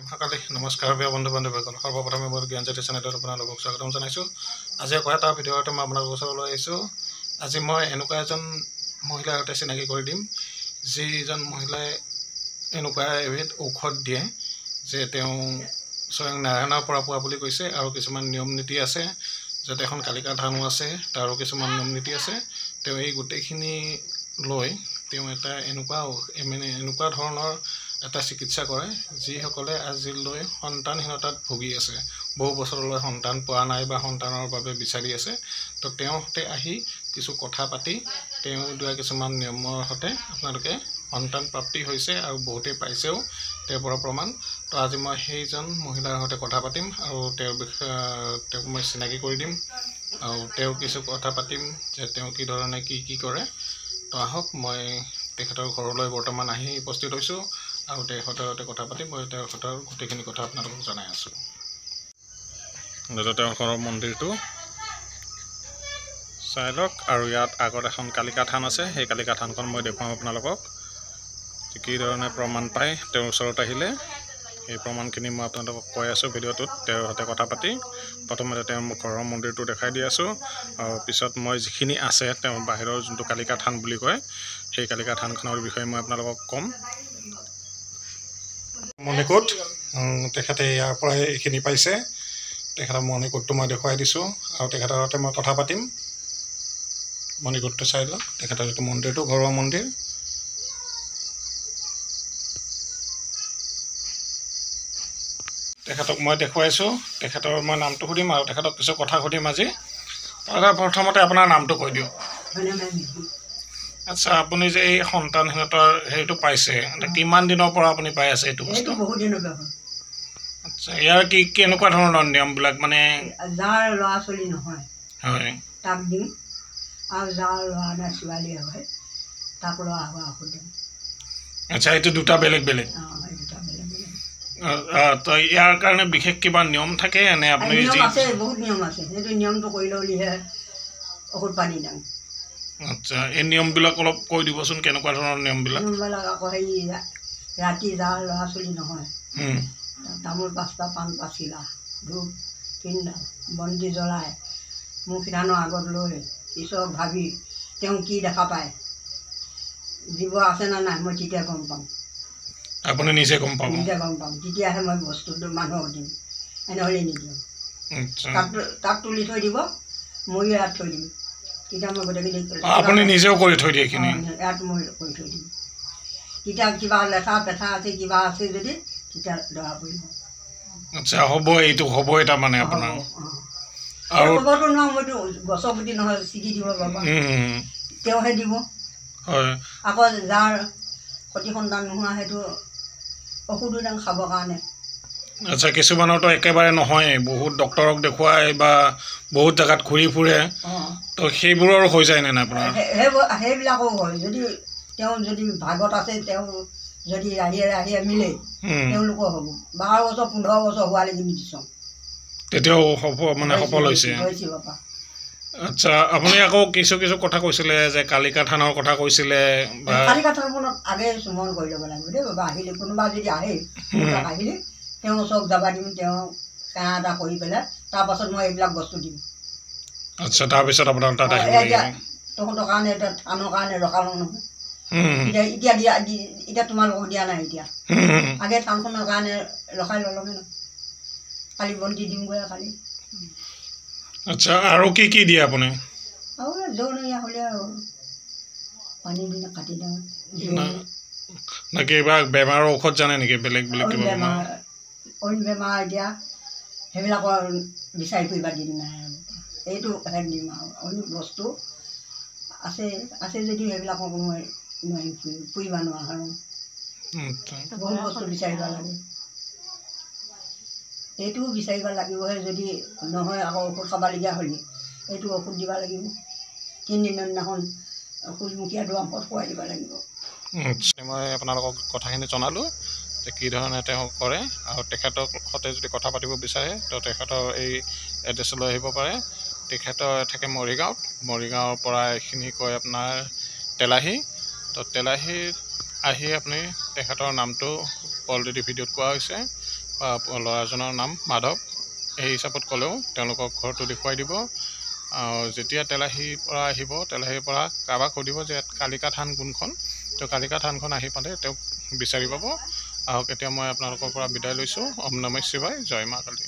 সকালে নমস্কাৰ প্ৰিয় বন্ধু বান্ধৱীসকল সৰ্বপ্ৰথমে মই জ্ঞানজ্যোতি চেনেলত আপোনালোকক স্বাগতম জনাইছোঁ। আজি আকৌ এটা ভিডিঅ'তে মই আপোনালোকৰ ওচৰলৈ আহিছোঁ। আজি মই এনেকুৱা এজন মহিলাৰ সৈতে চিনাকি কৰি দিম, যিজন মহিলাই এনেকুৱা এবিধ ঔষধ দিয়ে যে তেওঁ স্বয়ং নাৰায়ণৰ পৰা পোৱা বুলি কৈছে, আৰু কিছুমান নিয়ম নীতি আছে, যাতে এখন কালিকা ধানো আছে, তাৰো কিছুমান নিয়ম নীতি আছে। তেওঁ এই গোটেইখিনি লৈ তেওঁ এটা এনেকুৱা ধৰণৰ এটা চিকিৎসা কৰে, যিসকলে আজিলৈ সন্তানহীনতাত ভুগি আছে, বহু বছৰলৈ সন্তান পোৱা নাই বা সন্তানৰ বাবে বিচাৰি আছে। তো তেওঁৰ সৈতে আহি কিছু কথা পাতি তেওঁ দিয়া কিছুমান নিয়মৰ সৈতে আপোনালোকে সন্তান প্ৰাপ্তি হৈছে আৰু বহুতেই পাইছেও, তেওঁৰ পৰা প্ৰমাণ। তো আজি মই সেইজন মহিলাৰ সৈতে কথা পাতিম আৰু তেওঁৰ বিষয়ে তেওঁক মই চিনাকি কৰি দিম, আৰু তেওঁ কিছু কথা পাতিম যে তেওঁ কি ধৰণে কি কৰে। তো আহক, মই তেখেতৰ ঘৰলৈ বৰ্তমান আহি উপস্থিত হৈছোঁ আৰু তেখেতৰ সৈতে কথা পাতিম। মই তেখেতৰ গোটেইখিনি কথা আপোনালোকক জনাই আছোঁ। তেওঁৰ ঘৰৰ মন্দিৰটো চাই লওক, আৰু ইয়াত আগত এখন কালিকা থান আছে। সেই কালিকা থানখন মই দেখুৱাম আপোনালোকক। কি ধৰণে প্ৰমাণ পায় তেওঁৰ ওচৰত আহিলে, সেই প্ৰমাণখিনি মই আপোনালোকক কৈ আছোঁ ভিডিঅ'টোত তেওঁৰ সৈতে কথা পাতি। প্ৰথমতে তেওঁ মোক ঘৰৰ মন্দিৰটো দেখাই দি আছোঁ, আৰু পিছত মই যিখিনি আছে তেওঁ বাহিৰৰ যোনটো কালিকা থান বুলি কয়, সেই কালিকা থানখনৰ বিষয়ে মই আপোনালোকক ক'ম। মণিকোট তেখেতে ইয়াৰ পৰাই এইখিনি পাইছে। তেখেতৰ মণিকোটটো মই দেখুৱাই দিছোঁ আৰু তেখেতৰ সৈতে মই কথা পাতিম। মণিকোটটো চাই লওক, তেখেতৰ যিটো মন্দিৰটো ঘৰুৱা মন্দিৰ। তেখেতক মই দেখুৱাইছোঁ, তেখেতৰ মই নামটো সুধিম আৰু তেখেতক কিছু কথা সুধিম আজি। প্ৰথমতে আপোনাৰ নামটো কৈ দিয়ক। আচ্ছা, আপুনি যে এই সন্তানহীনতাৰ হেৰিটো পাইছে, কিমান দিনৰ পৰা আপুনি পাই আছে এইটো বস্তু? বহুত দিনৰ পৰা। আচ্ছা, ইয়াৰ কেনেকুৱা ধৰণৰ নিয়মবিলাক? মানে যাৰ ল'ৰা ছোৱালী নহয় হয় তাক দিম, আৰু যাৰ ল'ৰা নাই ছোৱালী হয় তাক ল'ৰা হোৱা ঔষধ দিম। আচ্ছা, এইটো দুটা বেলেগ বেলেগ। এই দুটা বেলেগ বেলেগ। তো ইয়াৰ কাৰণে বিশেষ কিবা নিয়ম থাকে নে? আপুনি নিয়ম আছে, বহুত নিয়ম আছে। সেইটো নিয়মটো কৰি ল'লেহে ঔষধ পানী দিম। আচ্ছা, এই নিয়মবিলাক অলপ কৈ দিবচোন, কেনেকুৱা ধৰণৰ নিয়মবিলাক? নিয়মবিলাক আকৌ হেৰি, ৰাতি যাৰ ল'ৰা ছোৱালী নহয় তামোল 5টা, পাণ 5 কিলা, ধূপ 3ডাল, বন্তি জ্বলাই মুখ সিধানৰ আগত লৈ ঈশ্বৰক ভাবি তেওঁ কি দেখা পায়, জীৱ আছে নে নাই, মই তেতিয়া গম পাম। আপুনি নিজে গম পাব? নিজে গম পাম, তেতিয়াহে মই বস্তুটো মানুহক দিম, এনেহ'লে নিদিওঁ। আচ্ছা, তাত তুলি থৈ দিব, ময়ো ইয়াত থৈ দিম। তেতিয়া মই গোটেইখিনি আপুনি নিজেও কৰি থৈ দিয়ে এইখিনি? ইয়াত মই কৰি থৈ দিম। তেতিয়া কিবা লেঠা পেঠা আছে, কিবা আছে যদি তেতিয়া ধৰা পৰিব। আচ্ছা, হ'ব, এইটো হ'বই তাৰমানে আপোনাৰ? আৰু ক'বতো নোৱাৰো, মইতো গছৰ গুটি নহয় ছিগি দিব বাবা, তেওঁহে দিব। হয়। আকৌ যাৰ সতি সন্তান নোহোৱা, সেইটো ঔষধো দাম খাবৰ কাৰণে। আচ্ছা, কিছুমানৰতো একেবাৰে নহয়, বহুত ডক্তৰক দেখুৱাই বা বহুত জেগাত ঘূৰি ফুৰে, তো সেইবোৰৰ হৈ যায় নে নাই আপোনাৰ? সেইবিলাকো হয়। যদি ভাগত আছে, তেওঁ যদি ৰাহিয়ে মিলে, তেওঁলোকৰ হ'ব। 12 বছৰ 15 বছৰ হোৱালৈকে নিদিছোঁ, তেতিয়াও মানে সফল হৈছে? বাপা। আচ্ছা, আপুনি আকৌ কিছু কথা কৈছিলে যে কালিকা থানৰ কথা কৈছিলে। কালিকা থানখনত আগে চুমন কৰি ল'ব লাগিব দেই বাবা। আহিলে কোনোবা যদি আহিলে তেওঁ ওচৰত যাবা দিম, তেওঁ সেৱা এটা কৰি পেলাই তাৰপাছত মই এইবিলাক বস্তু দিম। আচ্ছা, তাৰপিছত আপোনাৰ তাত আহিব লাগিব? তহঁতৰ কাৰণে এতিয়া থানৰ কাৰণে ৰখালোঁ নহয়, এতিয়া তোমালোকক দিয়া নাই। এতিয়া আগে থানখনৰ কাৰণে ৰখাই ল'লোগে ন, কালি বন্তি দিমগৈ কালি। আচ্ছা, আৰু কি দিয়ে আপুনি? আৰু জৌনীয়া হ'লে আৰু পানী দিনে কাটি দিওঁ। না কিবা বেমাৰৰ ঔষধ জানে নেকি? বেলেগ কিবা বেমাৰ? অইন বেমাৰ এতিয়া সেইবিলাকৰ বিচাৰি ফুৰিবা দিন নাই আৰু। এইটো দিম আৰু অইন বস্তু আছে যদিও সেইবিলাকক মই নোৱাৰিম, ফুৰিব নোৱাৰোঁ। বহুত বস্তু বিচাৰিব লাগে, এইটোও বিচাৰিব লাগিবহে। যদি নহয় আকৌ ঔষধ খাবলগীয়া হ'লে এইটো ঔষধ দিব লাগিব। 3 দিনৰ দিনাখন সূৰ্যমুখীয়া দুৱাৰমুখত শুৱাই দিব লাগিব। মই আপোনালোকক কথাখিনি জনালোঁ যে কি ধৰণে তেওঁ কৰে, আৰু তেখেতৰ সৈতে যদি কথা পাতিব বিচাৰে তো তেখেতৰ এই এড্ৰেছলৈ আহিব পাৰে। তেখেতৰ থাকে মৰিগাঁৱৰ পৰা এইখিনি কয় আপোনাৰ তেলাহী। তো তেলাহীত আহি আপুনি তেখেতৰ নামটো অলৰেডি ভিডিঅ'ত কোৱা হৈছে, ল'ৰাজনৰ নাম মাধৱ, এই হিচাপত ক'লেও তেওঁলোকক ঘৰটো দেখুৱাই দিব। যেতিয়া তেলাহীৰ পৰা আহিব, তেলাহীৰ পৰা কাৰোবাক সুধিব যে কালিকা থান কোনখন, তেওঁ কালিকা থানখন আহি পালে তেওঁক বিচাৰি পাব। আহক এতিয়া মই আপোনালোকৰ পৰা বিদায় লৈছোঁ। ওম নমঃ শিৱায়, জয় মা কালী।